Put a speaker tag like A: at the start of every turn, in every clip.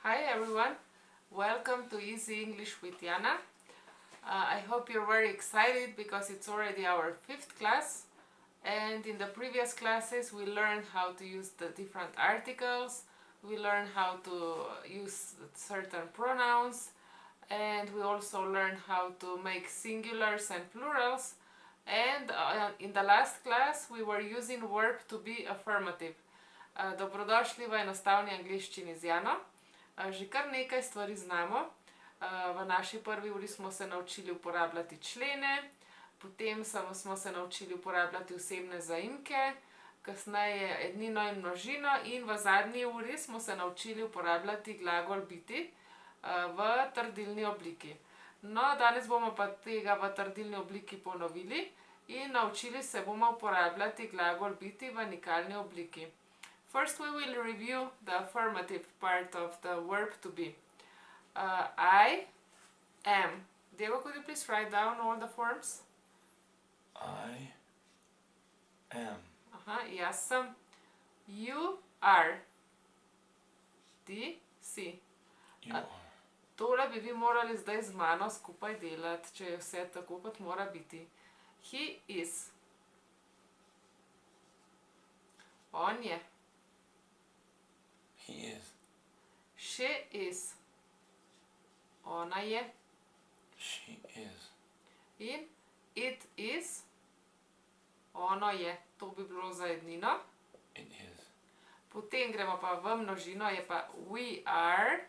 A: Hi everyone, welcome to Easy English with Jana. I hope you're very excited because it's already our 5th class, and in the previous classes we learned how to use the different articles, we learned how to use certain pronouns, and we also learned how to make singulars and plurals, and in the last class we were using verb to be affirmative. Dobrodošli v enostavni angleščini z Jano. Že kar nekaj stvari znamo. V naši prvi uri smo se naučili uporabljati člene, potem smo se naučili uporabljati osebne zaimke, kasneje ednino in množino, in v zadnji uri smo se naučili uporabljati glagol biti v trdilni obliki. No, danes bomo pa tega v trdilni obliki ponovili in naučili se bomo uporabljati glagol biti v nikalni obliki. First, we will review the affirmative part of the verb to be. I am. Diego, could you please write down all the forms?
B: I am.
A: Jaz sem. You are. Ti si.
B: You are.
A: Tole bi vi morali zdaj z mano skupaj delati, če je vse tako, kot mora biti. He is. On je.
B: He is.
A: She is. Ona je.
B: She is.
A: In it is. Ono je. To bi bilo za ednino.
B: It is.
A: Potem gremo pa v množino, je pa we are.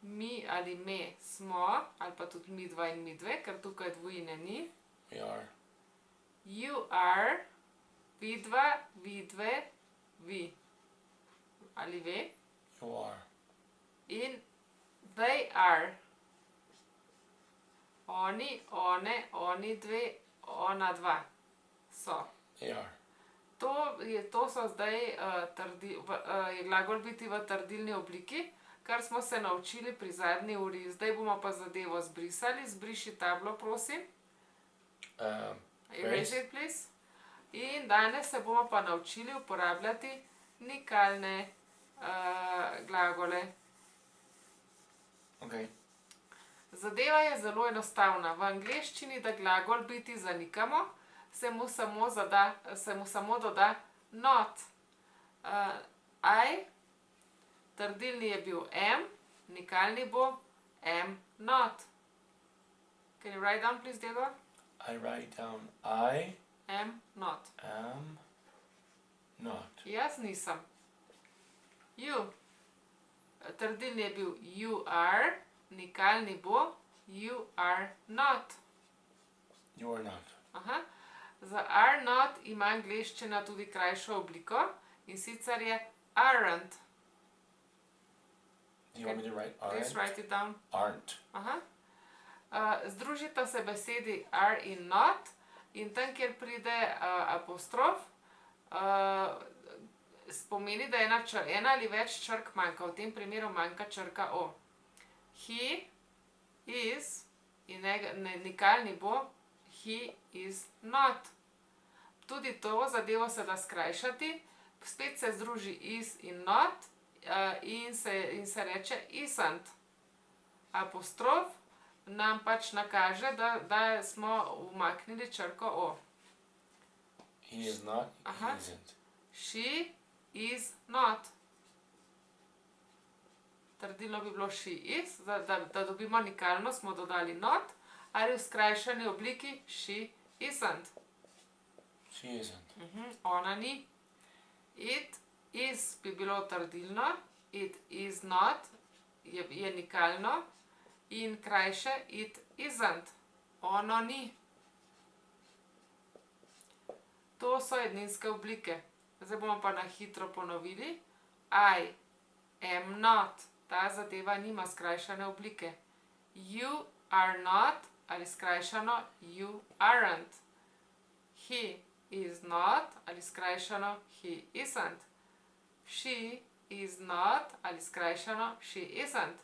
A: Mi ali me smo, ali pa tudi mi dva in mi dve, ker tukaj dvojine ni.
B: We are.
A: You are. Vi dva, vi dve, vi. Ali ve.
B: You are.
A: In they are. Oni, one, oni dve, ona dva. So.
B: They are.
A: To so zdaj je glagol biti v trdilni obliki, kar smo se naučili pri zadnji uri. Zdaj bomo pa zadevo zbrisali. Zbriši tablo, prosim. Erase it, please. In danes se bomo pa naučili uporabljati nikalne glagole.
B: Okay.
A: Zadeva je zelo enostavna. V angleščini, da glagol biti zanikamo, se mu samo doda not. I, trdilni je bil am, nikalni bo am not. Can you write down, please, Diego?
B: I write down I
A: Am not.
B: am not.
A: Jaz nisem. You, trdilni je bil you are, nikalni bo you are not.
B: You are not.
A: Za are not ima angleščina tudi krajšo obliko, in sicer je aren't.
B: Do you want me to write
A: Please
B: aren't?
A: write it down.
B: Aren't.
A: Združita se besedi are in not, in tam, kjer pride apostrof, pomeni, da ena ali več črk manjka. V tem primeru manjka črka o. He is, in nikalni bo he is not. Tudi to zadevo se da skrajšati. Spet se združi is in not, in se reče isn't. Apostrof nam pač nakaže, da smo umaknili črko o.
B: He is not. He isn't.
A: She is not. Trdilno bi bilo she is, da dobimo nikalno, smo dodali not, ali v skrajšani obliki she isn't.
B: She isn't.
A: Ona ni. It is bi bilo trdilno, it is not je nikalno, in krajše it isn't. Ono ni. To so edninske oblike. Zdaj bomo pa na hitro ponovili. I am not. Ta zadeva nima skrajšane oblike. You are not, ali skrajšano you aren't. He is not, ali skrajšano he isn't. She is not, ali skrajšano she isn't.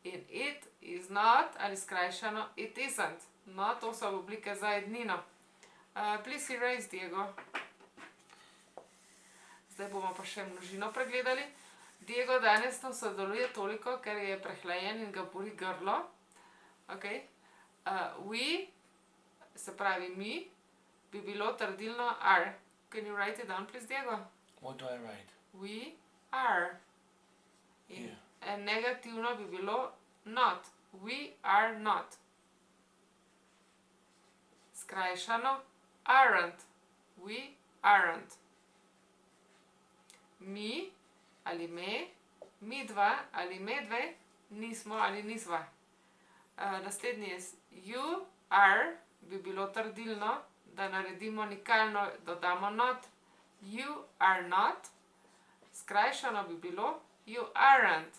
A: In it is not, ali skrajšano it isn't. No, to so oblike za ednino. Please erase, Diego. Zdaj bomo pa še množino pregledali. Diego danes ne sodeluje toliko, ker je prehlajen in ga boli grlo. Okay. We, se pravi mi, bi bilo trdilno are. Can you write it down, please, Diego?
B: What do I write?
A: We are.
B: Here.
A: Negativno bi bilo not. We are not. Skrajšano aren't. We aren't. Mi ali me, midva ali medve, nismo ali nisva. Naslednji je you are, bi bilo trdilno, da naredimo nikalno, dodamo not. You are not. Skrajšano bi bilo you aren't.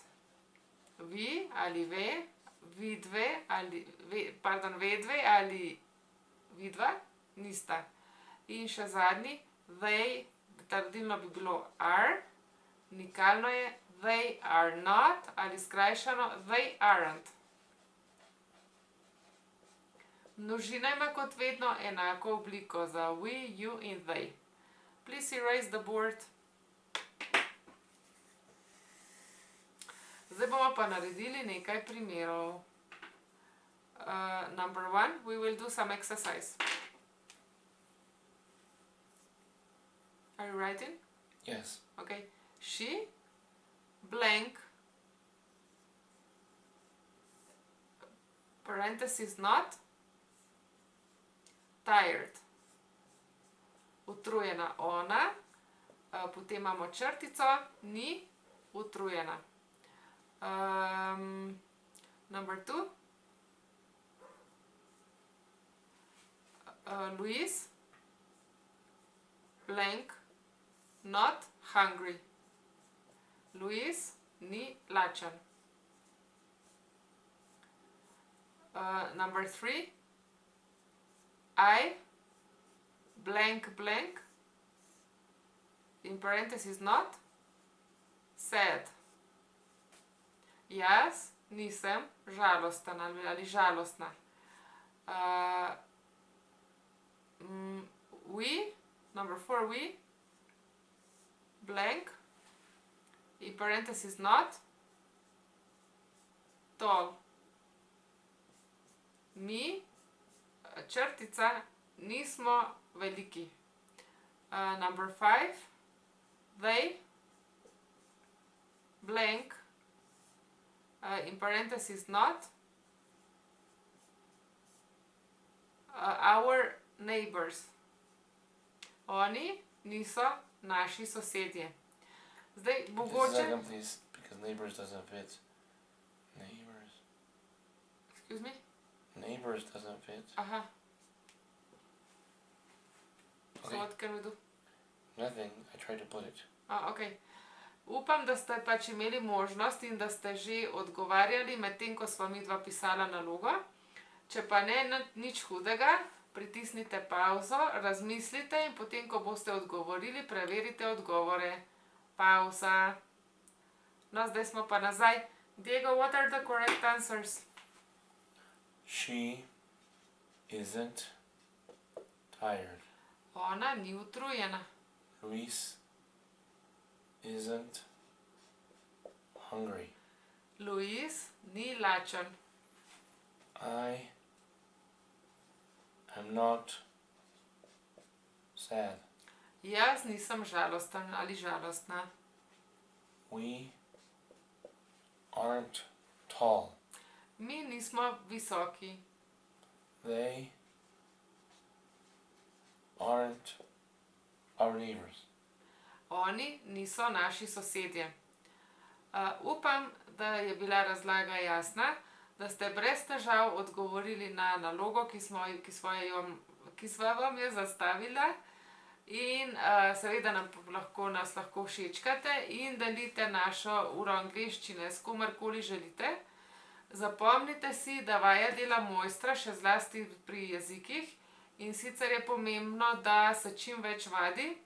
A: Vi ali ve, vidve ali vedve ali vidva, nista. In še zadnji, they, trdilno bi bilo are, nikalno je they are not ali skrajšano they aren't. Množina ima kot vedno enako obliko za we, you in they. Please erase the board. Zdaj bomo pa naredili nekaj primerov. Number 1, we will do some exercise. Are you writing?
B: Yes.
A: Okay. She blank parenthesis not tired. Utrujena ona, potem imamo črtico, ni utrujena. Number 2, Luis blank not hungry. Luis ni lačen. Number 3, I blank blank in parenthesis not sad. Jaz nisem žalosten ali žalostna. We, number 4, we blank in parenthesis not tall. Mi, črtica, nismo veliki. Number 5, they blank in parenthesis not our neighbors. Oni niso naši sosedje. Zdaj, mogoče...
B: Second, please, because neighbors doesn't fit. Neighbors.
A: Excuse me?
B: Neighbors doesn't fit.
A: Aha.
B: Okay.
A: So what can we do?
B: Nothing. I tried to put it.
A: Okay. Upam, da ste pač imeli možnost in da ste že odgovarjali medtem, ko sva midva pisala nalogo. Če pa ne, nič hudega, pritisnite pauzo, razmislite in potem, ko boste odgovorili, preverite odgovore. Pauza. No, zdaj smo pa nazaj. Diego, what are the correct answers?
B: She isn't tired.
A: Ona ni utrujena.
B: Luis isn't hungry.
A: Luis ni lačen.
B: I am not sad.
A: Jaz nisem žalosten ali žalostna.
B: We aren't tall.
A: Mi nismo visoki.
B: They aren't our neighbors.
A: Oni niso naši sosedje. Upam, da je bila razlaga jasna, da ste brez težav odgovorili na nalogo, ki sva vam jo zastavila. In seveda nas lahko všečkate in delite našo uro angleščine s komerkoli želite. Zapomnite si, da vaja dela mojstra, še zlasti pri jezikih, in sicer je pomembno, da se čim več vadi.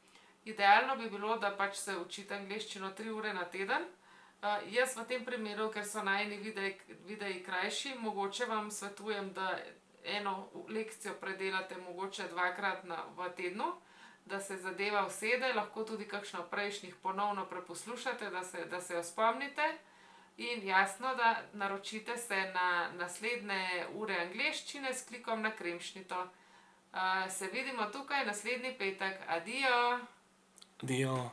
A: Idealno bi bilo, da pač se učite angleščino 3 ure na teden. Jaz v tem primeru, ker so najini videi krajši, mogoče vam svetujem, da eno lekcijo predelate mogoče 2-krat v tednu. da se zadeva usede, lahko tudi kakšno prejšnjih ponovno preposlušate, da se jo spomnite. In jasno, da naročite se na naslednje ure angleščine s klikom na kremšnito. Se vidimo tukaj naslednji petek. Adijo!
C: Dio.